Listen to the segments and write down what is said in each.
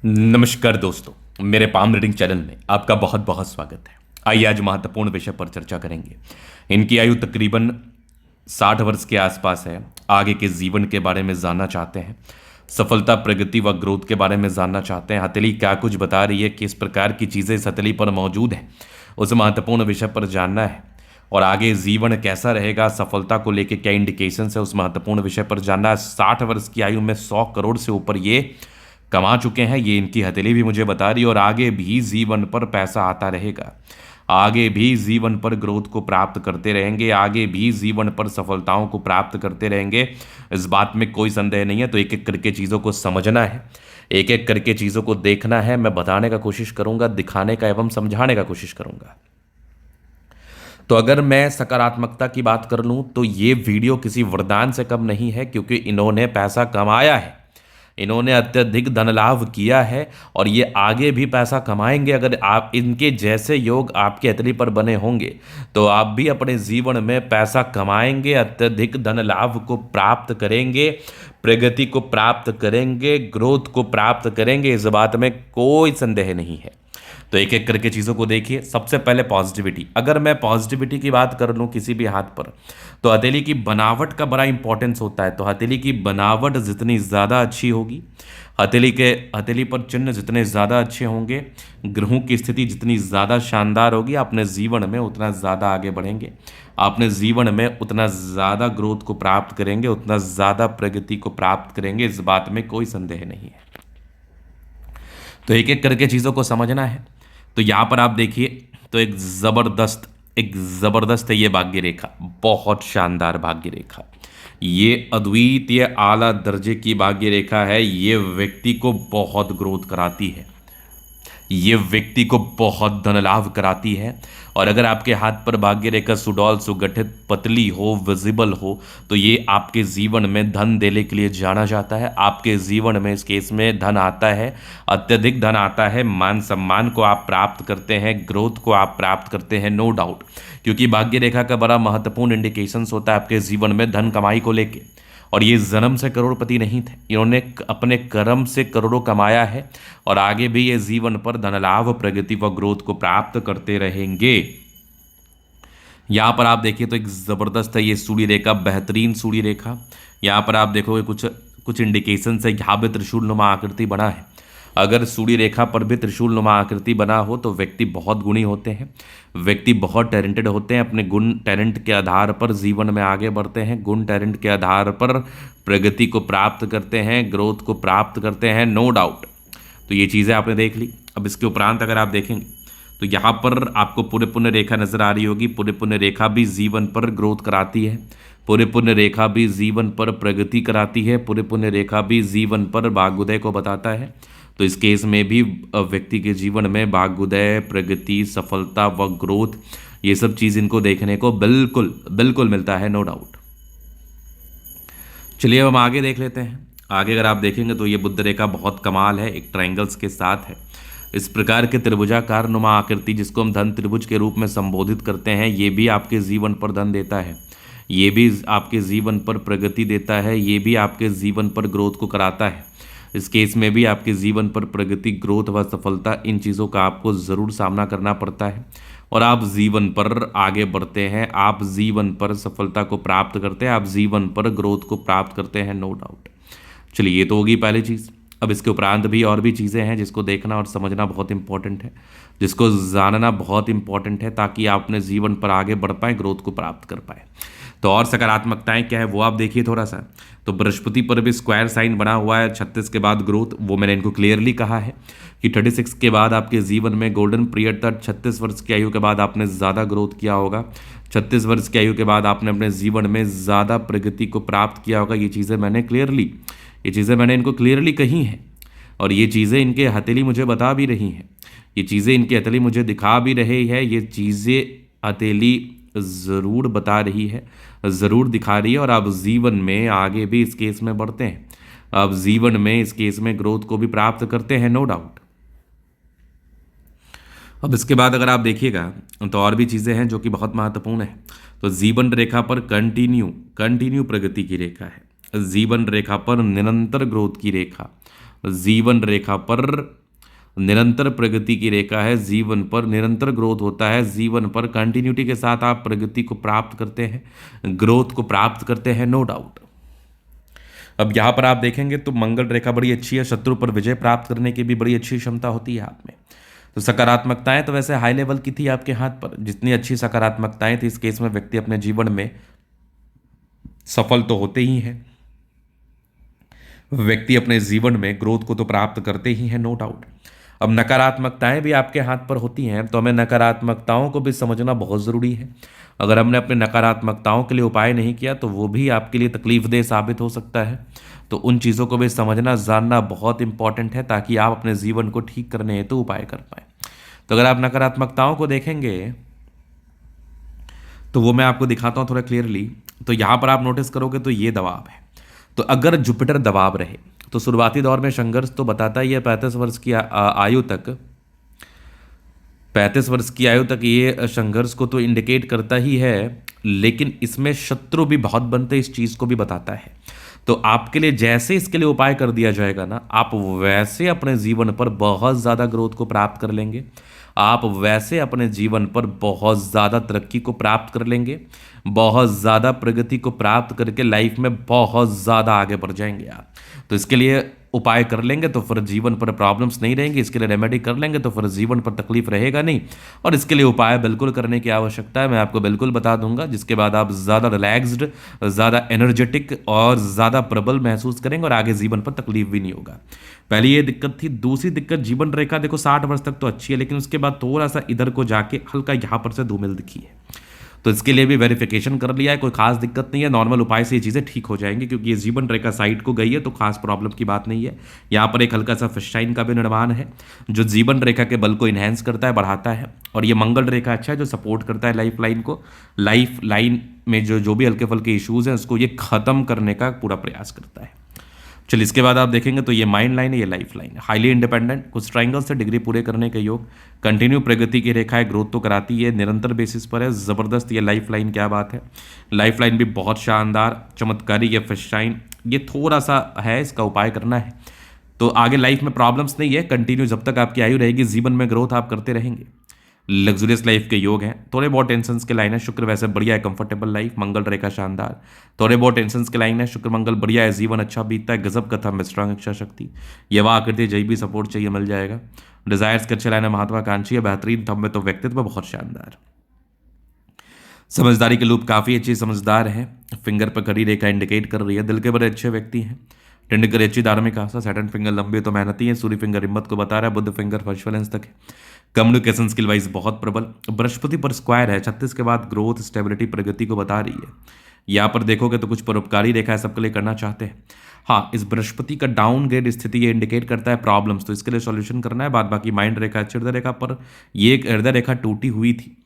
नमस्कार दोस्तों, मेरे पाम रीडिंग चैनल में आपका बहुत बहुत स्वागत है। आइए आज महत्वपूर्ण विषय पर चर्चा करेंगे। इनकी आयु तकरीबन 60 वर्ष के आसपास है। आगे के जीवन के बारे में जानना चाहते हैं, सफलता, प्रगति व ग्रोथ के बारे में जानना चाहते हैं। हथेली क्या कुछ बता रही है, किस प्रकार की चीज़ें इस हथेली पर मौजूद है, उस महत्वपूर्ण विषय पर जानना है। और आगे जीवन कैसा रहेगा, सफलता को लेकर क्या इंडिकेशन है, उस महत्वपूर्ण विषय पर जानना है। 60 वर्ष की आयु में 100 करोड़ से ऊपर ये कमा चुके हैं, ये इनकी हथेली भी मुझे बता रही है। और आगे भी जीवन पर पैसा आता रहेगा, आगे भी जीवन पर ग्रोथ को प्राप्त करते रहेंगे, आगे भी जीवन पर सफलताओं को प्राप्त करते रहेंगे, इस बात में कोई संदेह नहीं है। तो एक एक करके चीज़ों को समझना है, एक एक करके चीज़ों को देखना है। मैं बताने का कोशिश करूंगा, दिखाने का एवं समझाने का कोशिश करूंगा। तो अगर मैं सकारात्मकता की बात कर लूं तो ये वीडियो किसी वरदान से कम नहीं है, क्योंकि इन्होंने पैसा कमाया है, इन्होंने अत्यधिक धन लाभ किया है और ये आगे भी पैसा कमाएंगे। अगर आप इनके जैसे योग आपके हथेली पर बने होंगे तो आप भी अपने जीवन में पैसा कमाएंगे, अत्यधिक धन लाभ को प्राप्त करेंगे, प्रगति को प्राप्त करेंगे, ग्रोथ को प्राप्त करेंगे, इस बात में कोई संदेह नहीं है। तो एक एक करके चीज़ों को देखिए। सबसे पहले पॉजिटिविटी। अगर मैं पॉजिटिविटी की बात कर लूँ किसी भी हाथ पर, तो हथेली की बनावट का बड़ा इंपॉर्टेंस होता है। तो हथेली की बनावट जितनी ज़्यादा अच्छी होगी, हथेली पर चिन्ह जितने ज़्यादा अच्छे होंगे, ग्रहों की स्थिति जितनी ज़्यादा शानदार होगी, अपने जीवन में उतना ज़्यादा आगे बढ़ेंगे, अपने जीवन में उतना ज़्यादा ग्रोथ को प्राप्त करेंगे, उतना ज़्यादा प्रगति को प्राप्त करेंगे, इस बात में कोई संदेह नहीं है। तो एक एक करके चीज़ों को समझना है। तो यहाँ पर आप देखिए, तो एक ज़बरदस्त है ये भाग्य रेखा, बहुत शानदार भाग्य रेखा, ये अद्वितीय आला दर्जे की भाग्य रेखा है। ये व्यक्ति को बहुत ग्रोथ कराती है, ये व्यक्ति को बहुत धन लाभ कराती है। और अगर आपके हाथ पर भाग्य रेखा सुडौल, सुगठित, पतली हो, विजिबल हो, तो ये आपके जीवन में धन देने के लिए जाना जाता है। आपके जीवन में इस केस में धन आता है, अत्यधिक धन आता है, मान सम्मान को आप प्राप्त करते हैं, ग्रोथ को आप प्राप्त करते हैं, नो डाउट। क्योंकि भाग्य रेखा का बड़ा महत्वपूर्ण इंडिकेशंस होता है आपके जीवन में धन कमाई को लेके। और ये जन्म से करोड़पति नहीं थे, इन्होंने अपने कर्म से करोड़ों कमाया है और आगे भी ये जीवन पर धन लाभ, प्रगति व ग्रोथ को प्राप्त करते रहेंगे। यहाँ पर आप देखिए तो एक ज़बरदस्त है ये सूर्य रेखा, बेहतरीन सूर्य रेखा। यहाँ पर आप देखोगे कुछ कुछ इंडिकेशन है, यहाँ भी त्रिशूल नुमा आकृति बना है। अगर सूर्य रेखा पर भी त्रिशूल नुमा आकृति बना हो तो व्यक्ति बहुत गुणी होते हैं, व्यक्ति बहुत टैलेंटेड होते हैं, अपने गुण टैलेंट के आधार पर जीवन में आगे बढ़ते हैं, गुण टैलेंट के आधार पर प्रगति को प्राप्त करते हैं, ग्रोथ को प्राप्त करते हैं, नो डाउट। तो ये चीज़ें आपने देख ली। अब इसके उपरांत अगर आप देखेंगे तो यहाँ पर आपको पूरे पुण्य रेखा नजर आ रही होगी। पूरे पुण्य रेखा भी जीवन पर ग्रोथ कराती है, पूरे पुण्य रेखा भी जीवन पर प्रगति कराती है, पूरे पुण्य रेखा भी जीवन पर भाग्योदय को बताता है। तो इस केस में भी व्यक्ति के जीवन में भाग्योदय, प्रगति, सफलता व ग्रोथ, ये सब चीज़ इनको देखने को बिल्कुल बिल्कुल मिलता है, नो डाउट। चलिए अब हम आगे देख लेते हैं। आगे अगर आप देखेंगे तो ये बुध रेखा बहुत कमाल है, एक ट्रायंगल्स के साथ है। इस प्रकार के त्रिभुजाकार नुमा आकृति, जिसको हम धन त्रिभुज के रूप में संबोधित करते हैं, ये भी आपके जीवन पर धन देता है, ये भी आपके जीवन पर प्रगति देता है, ये भी आपके जीवन पर ग्रोथ को कराता है। इस केस में भी आपके जीवन पर प्रगति, ग्रोथ व सफलता, इन चीज़ों का आपको ज़रूर सामना करना पड़ता है और आप जीवन पर आगे बढ़ते हैं, आप जीवन पर सफलता को प्राप्त करते हैं, आप जीवन पर ग्रोथ को प्राप्त करते हैं, नो डाउट। चलिए ये तो होगी पहली चीज़। अब इसके उपरांत भी और भी चीज़ें हैं जिसको देखना और समझना बहुत इंपॉर्टेंट है, जिसको जानना बहुत इंपॉर्टेंट है, ताकि आप अपने जीवन पर आगे बढ़ पाएँ, ग्रोथ को प्राप्त कर पाएँ। तो और सकारात्मकताएं क्या है वो आप देखिए थोड़ा सा। तो बृहस्पति पर भी स्क्वायर साइन बना हुआ है। 36 के बाद ग्रोथ, वो मैंने इनको क्लियरली कहा है कि 36 के बाद आपके जीवन में गोल्डन पीरियड था। 36 वर्ष की आयु के बाद आपने ज़्यादा ग्रोथ किया होगा, 36 वर्ष की आयु के बाद आपने अपने जीवन में ज़्यादा प्रगति को प्राप्त किया होगा। ये चीज़ें मैंने इनको क्लियरली कही हैं और ये चीज़ें इनके हथेली मुझे बता भी रही हैं, ये चीज़ें इनकी हथेली मुझे दिखा भी रही है, ये चीज़ें हथेली ज़रूर बता रही है, ज़रूर दिखा रही है। और आप जीवन में आगे भी इस केस में बढ़ते हैं, आप जीवन में इस केस में ग्रोथ को भी प्राप्त करते हैं, नो डाउट। अब इसके बाद अगर आप देखिएगा तो और भी चीज़ें हैं जो कि बहुत महत्वपूर्ण है। तो जीवन रेखा पर कंटिन्यू प्रगति की रेखा है, जीवन रेखा पर निरंतर ग्रोथ की रेखा, जीवन रेखा पर निरंतर प्रगति की रेखा है, जीवन पर निरंतर ग्रोथ होता है, जीवन पर कंटिन्यूटी के साथ आप प्रगति को प्राप्त करते हैं, ग्रोथ को प्राप्त करते हैं, नो डाउट। अब यहां पर आप देखेंगे तो मंगल रेखा बड़ी अच्छी है, शत्रु पर विजय प्राप्त करने की भी बड़ी अच्छी क्षमता होती है आप में। तो सकारात्मकताएं तो वैसे हाई लेवल की थी आपके हाथ पर, जितनी अच्छी सकारात्मकताएं थी इस केस में व्यक्ति अपने जीवन में सफल तो होते ही हैं, व्यक्ति अपने जीवन में ग्रोथ को तो प्राप्त करते ही हैं, नो डाउट। अब नकारात्मकताएं भी आपके हाथ पर होती हैं, तो हमें नकारात्मकताओं को भी समझना बहुत ज़रूरी है। अगर हमने अपने नकारात्मकताओं के लिए उपाय नहीं किया तो वो भी आपके लिए तकलीफदेह साबित हो सकता है। तो उन चीज़ों को भी समझना जानना बहुत इंपॉर्टेंट है, ताकि आप अपने जीवन को ठीक करने हेतु उपाय कर पाए। तो अगर आप नकारात्मकताओं को देखेंगे तो वो मैं आपको दिखाता हूँ थोड़ा क्लियरली। तो यहाँ पर आप नोटिस करोगे तो ये दबाव है। तो अगर जुपिटर दबाव रहे तो शुरुआती दौर में संघर्ष तो बताता ही है, 35 वर्ष की आयु तक, 35 वर्ष की आयु तक ये संघर्ष को तो इंडिकेट करता ही है, लेकिन इसमें शत्रु भी बहुत बनते इस चीज़ को भी बताता है। तो आपके लिए जैसे इसके लिए उपाय कर दिया जाएगा ना, आप वैसे अपने जीवन पर बहुत ज़्यादा ग्रोथ को प्राप्त कर लेंगे, आप वैसे अपने जीवन पर बहुत ज़्यादा तरक्की को प्राप्त कर लेंगे, बहुत ज़्यादा प्रगति को प्राप्त करके लाइफ में बहुत ज़्यादा आगे बढ़ जाएंगे आप। तो इसके लिए उपाय कर लेंगे तो फिर जीवन पर प्रॉब्लम्स नहीं रहेंगी, इसके लिए रेमेडी कर लेंगे तो फिर जीवन पर तकलीफ रहेगा नहीं। और इसके लिए उपाय बिल्कुल करने की आवश्यकता है, मैं आपको बिल्कुल बता दूंगा, जिसके बाद आप ज़्यादा रिलैक्स्ड, ज़्यादा एनर्जेटिक और ज़्यादा प्रबल महसूस करेंगे और आगे जीवन पर तकलीफ भी नहीं होगा। पहली ये दिक्कत थी। दूसरी दिक्कत, जीवन रेखा देखो 60 वर्ष तक तो अच्छी है, लेकिन उसके बाद थोड़ा सा इधर को जाके हल्का यहाँ पर से धूमिल दिखी है। तो इसके लिए भी वेरिफिकेशन कर लिया है, कोई खास दिक्कत नहीं है, नॉर्मल उपाय से ये चीज़ें ठीक हो जाएंगी, क्योंकि ये जीवन रेखा साइड को गई है तो खास प्रॉब्लम की बात नहीं है। यहाँ पर एक हल्का सा फिशटाइन का भी निर्माण है जो जीवन रेखा के बल को इन्हेंस करता है, बढ़ाता है। और ये मंगल रेखा अच्छा है जो सपोर्ट करता है लाइफ लाइन को, लाइफ लाइन में जो भी हल्के फुल्के इश्यूज हैं उसको ये खत्म करने का पूरा प्रयास करता है। चलिए इसके बाद आप देखेंगे तो ये माइंड लाइन है, ये लाइफ लाइन है, हाईली इंडिपेंडेंट, कुछ ट्राइंगल से डिग्री पूरे करने के योग, कंटिन्यू प्रगति की रेखा है, ग्रोथ तो कराती है, निरंतर बेसिस पर है, ज़बरदस्त ये लाइफ लाइन, क्या बात है। लाइफ लाइन भी बहुत शानदार, चमत्कारी, ये फिशटाइन, ये थोड़ा सा है, इसका उपाय करना है तो आगे लाइफ में प्रॉब्लम्स नहीं है, कंटिन्यू जब तक आपकी आयु रहेगी जीवन में ग्रोथ आप करते रहेंगे। लग्जरियस लाइफ के योग हैं, थोड़े बहुत टेंशंस के लाइन है, शुक्र वैसे बढ़िया है, कंफर्टेबल लाइफ, मंगल रेखा शानदार, थोड़े बहुत टेंशंस के लाइन है, शुक्र मंगल बढ़िया है, जीवन अच्छा बीतता है, गजब कथा में स्ट्रांग इच्छा शक्ति, युवा आकृति, जय भी सपोर्ट चाहिए मिल जाएगा, डिजायर्स के अच्छे लाइन है, महत्वाकांक्षी है, बेहतरीन थंब में तो व्यक्तित्व बहुत शानदार, समझदारी के लूप काफ़ी अच्छी समझदार है, फिंगर पर खड़ी रेखा इंडिकेट कर रही है, दिल के बड़े अच्छे व्यक्ति हैं, टेंडकर अच्छी धार्मिक आस्था, सैटर्न फिंगर लंबे तो मेहनती है, सूर्य फिंगर हिम्मत को बता रहा है, बुध फिंगर फर्शलेंस तक है, कम्युनिकेशन स्किल वाइज बहुत प्रबल, बृहस्पति पर स्क्वायर है, 36 के बाद ग्रोथ स्टेबिलिटी प्रगति को बता रही है। यहाँ पर देखोगे तो कुछ परोपकारी रेखा है, सबके लिए करना चाहते हैं। हाँ, इस बृहस्पति का डाउनग्रेड स्थिति ये इंडिकेट करता है प्रॉब्लम्स, तो इसके लिए सॉल्यूशन करना है। बाद बाकी माइंड रेखा, हृदय रेखा पर ये एक हृदय रेखा टूटी हुई थी,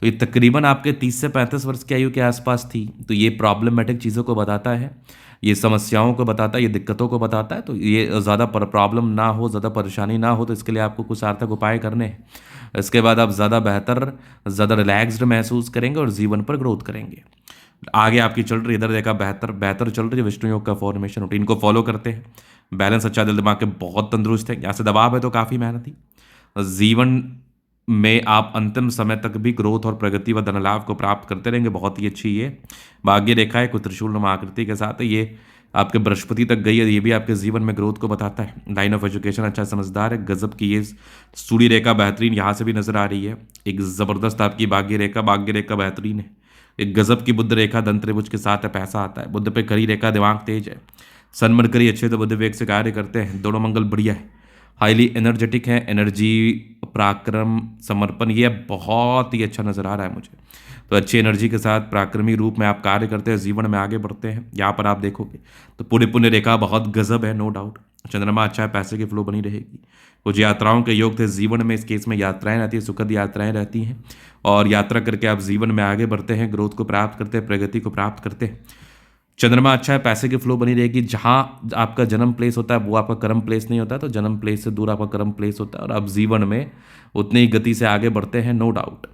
तो ये तकरीबन आपके 30 से 35 वर्ष की आयु के आसपास थी, तो ये प्रॉब्लमेटिक चीज़ों को बताता है, ये समस्याओं को बताता है, ये दिक्कतों को बताता है। तो ये ज़्यादा प्रॉब्लम ना हो, ज़्यादा परेशानी ना हो, तो इसके लिए आपको कुछ सार्थक उपाय करने हैं। इसके बाद आप ज़्यादा बेहतर, ज़्यादा रिलैक्स्ड महसूस करेंगे और जीवन पर ग्रोथ करेंगे। आगे आपकी चल रही, इधर देखा बेहतर चल रही है विष्णु योग का फॉर्मेशन, रूटीन को फॉलो करते हैं, बैलेंस अच्छा, दिल दिमाग के बहुत तंदुरुस्त है, यहाँ से दबाव है तो काफ़ी मेहनती, जीवन में आप अंतिम समय तक भी ग्रोथ और प्रगति व धन लाभ को प्राप्त करते रहेंगे, बहुत ही अच्छी ये भाग्य रेखा है, कुछ त्रिशूल आकृति के साथ है, ये आपके बृहस्पति तक गई है, ये भी आपके जीवन में ग्रोथ को बताता है। लाइन ऑफ एजुकेशन अच्छा समझदार है, गजब की ये सूर्य रेखा बेहतरीन यहाँ से भी नजर आ रही है, एक ज़बरदस्त आपकी भाग्य रेखा बेहतरीन है, एक गजब की बुद्ध रेखा धन त्रिभुज के साथ है, पैसा आता है, बुद्ध पे खड़ी रेखा दिमाग तेज है, सन मरकरी अच्छे तो बुद्ध वेग से कार्य करते हैं, दोनों मंगल बढ़िया है, हाईली एनर्जेटिक है, एनर्जी, पराक्रम, समर्पण, ये बहुत ही अच्छा नज़र आ रहा है मुझे। तो अच्छी एनर्जी के साथ पराक्रमी रूप में आप कार्य करते हैं, जीवन में आगे बढ़ते हैं। यहाँ पर आप देखोगे तो पूरी पुण्य रेखा बहुत गजब है, नो डाउट। चंद्रमा अच्छा है, पैसे की फ्लो बनी रहेगी, कुछ यात्राओं के योग थे जीवन में, इस केस में यात्राएं रहती है, सुखद यात्राएं रहती हैं, और यात्रा करके आप जीवन में आगे बढ़ते हैं, ग्रोथ को प्राप्त करते हैं, प्रगति को प्राप्त करते हैं। चंद्रमा अच्छा है, पैसे की फ्लो बनी रहेगी, जहाँ आपका जन्म प्लेस होता है वो आपका कर्म प्लेस नहीं होता, तो जन्म प्लेस से दूर आपका कर्म प्लेस होता है, और आप जीवन में उतनी ही गति से आगे बढ़ते हैं, नो डाउट।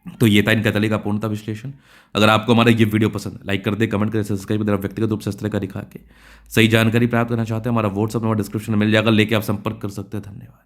तो ये था इनका तले का पूर्णता विश्लेषण। अगर आपको हमारा ये वीडियो पसंद है, लाइक कर दे, कमेंट करें, सब्सक्राइब करें। व्यक्तिगत रूप से इस तरह का दिखा के सही जानकारी प्राप्त करना चाहते हैं, हमारा व्हाट्सअप नंबर डिस्क्रिप्शन में मिल जाएगा, लेके आप संपर्क कर सकते हैं। धन्यवाद।